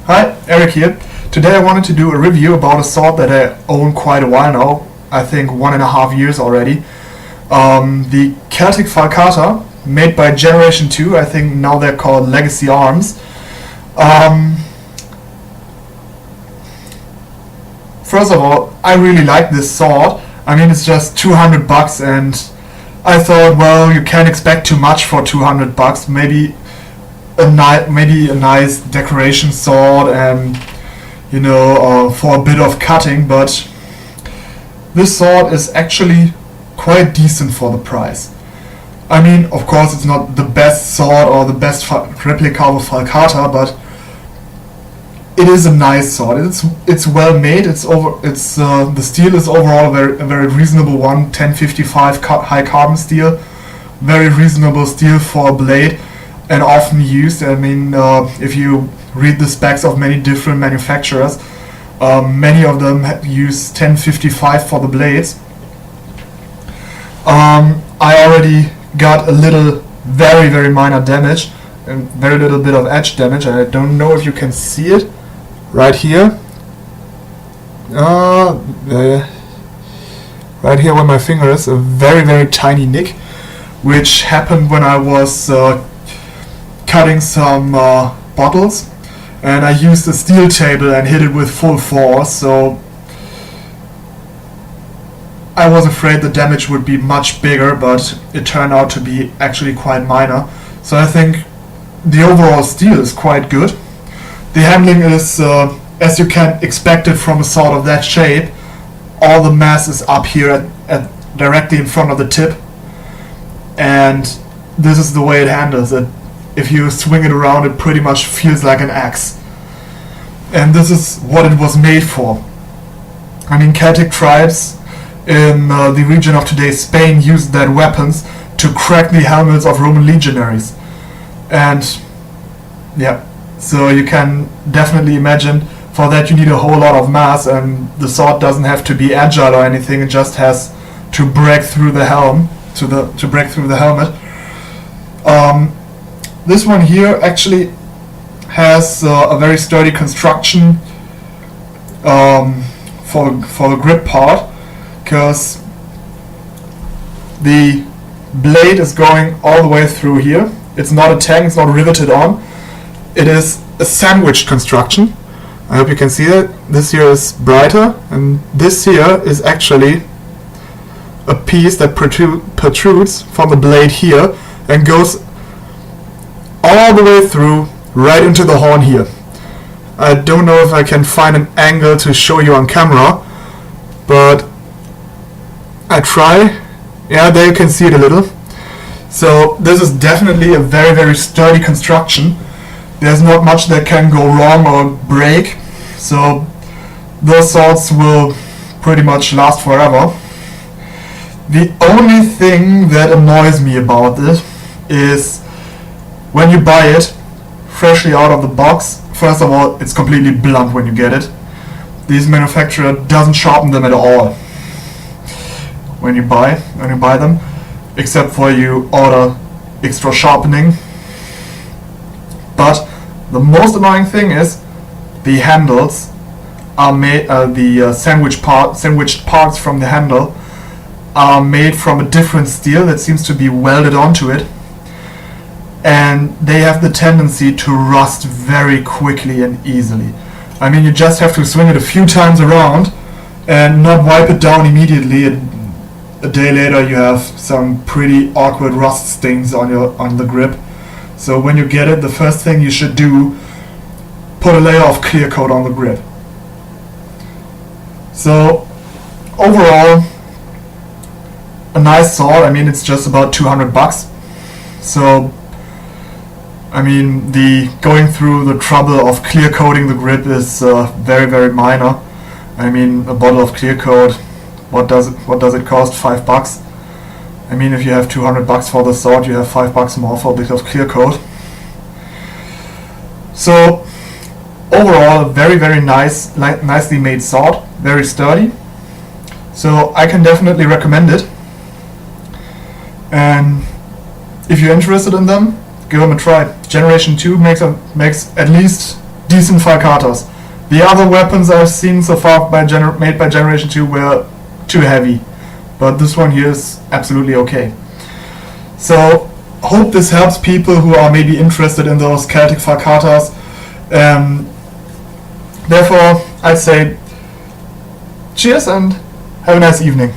Hi, Eric here. Today I wanted to do a review about a sword that I own quite a while now. I think 1.5 years already. The Celtic Falcata, made by Generation2. I think now they're called Legacy Arms. First of all, I really like this sword. I mean, it's just $200 and I thought, well, you can't expect too much for $200. Maybe a nice decoration sword and for a bit of cutting, but this sword is actually quite decent for the price. I mean, of course, it's not the best sword or the best replica of Falcata, but it is a nice sword. It's well made. The steel is overall a very reasonable one. 1055 high carbon steel, very reasonable steel for a blade, and often used. I mean, if you read the specs of many different manufacturers, many of them use 1055 for the blades. I already got a little, very minor damage and very little bit of edge damage. I don't know if you can see it right here. Right here where my finger is, a very tiny nick, which happened when I was cutting some bottles, and I used a steel table and hit it with full force, so I was afraid the damage would be much bigger, but it turned out to be actually quite minor. So I think the overall steel is quite good. The handling is, as you can expect it from a sword of that shape. All the mass is up here at directly in front of the tip, and this is the way it handles it. If you swing it around, it pretty much feels like an axe. And this is what it was made for. I mean, Celtic tribes in the region of today's Spain used their weapons to crack the helmets of Roman legionaries. And yeah, so you can definitely imagine for that you need a whole lot of mass, and the sword doesn't have to be agile or anything, it just has to break through the helm, to break through the helmet. This one here actually has a very sturdy construction for the grip part, because the blade is going all the way through here. It's not a tang, it's not riveted on. It is a sandwiched construction. I hope you can see it. This here is brighter, and this here is actually a piece that protrudes from the blade here and goes all the way through right into the horn here. I don't know if I can find an angle to show you on camera, but I try. Yeah, there you can see it a little. So this is definitely a very sturdy construction. There's not much that can go wrong or break, so those swords will pretty much last forever. The only thing that annoys me about it is when you buy it freshly out of the box. First of all, it's completely blunt when you get it. This manufacturer doesn't sharpen them at all when you buy them, except for you order extra sharpening. But the most annoying thing is the handles are made, the sandwiched parts from the handle are made from a different steel that seems to be welded onto it, and they have the tendency to rust very quickly and easily. I mean, you just have to swing it a few times around and not wipe it down immediately. A day later you have some pretty awkward rust stains on the grip. So when you get it, the first thing you should do, put a layer of clear coat on the grip. So overall, a nice sword. I mean, it's just about $200. So I mean, the going through the trouble of clear coating the grip is very minor. I mean, a bottle of clear coat, what does it cost? $5. I mean, if you have $200 for the sword, you have $5 more for a bit of clear coat. So overall, a very nicely made sword, very sturdy. So I can definitely recommend it. And if you're interested in them, give them a try. Generation 2 makes at least decent falcatas. The other weapons I've seen so far made by Generation 2 were too heavy, but this one here is absolutely okay. So hope this helps people who are maybe interested in those Celtic falcatas. Therefore, I'd say cheers and have a nice evening.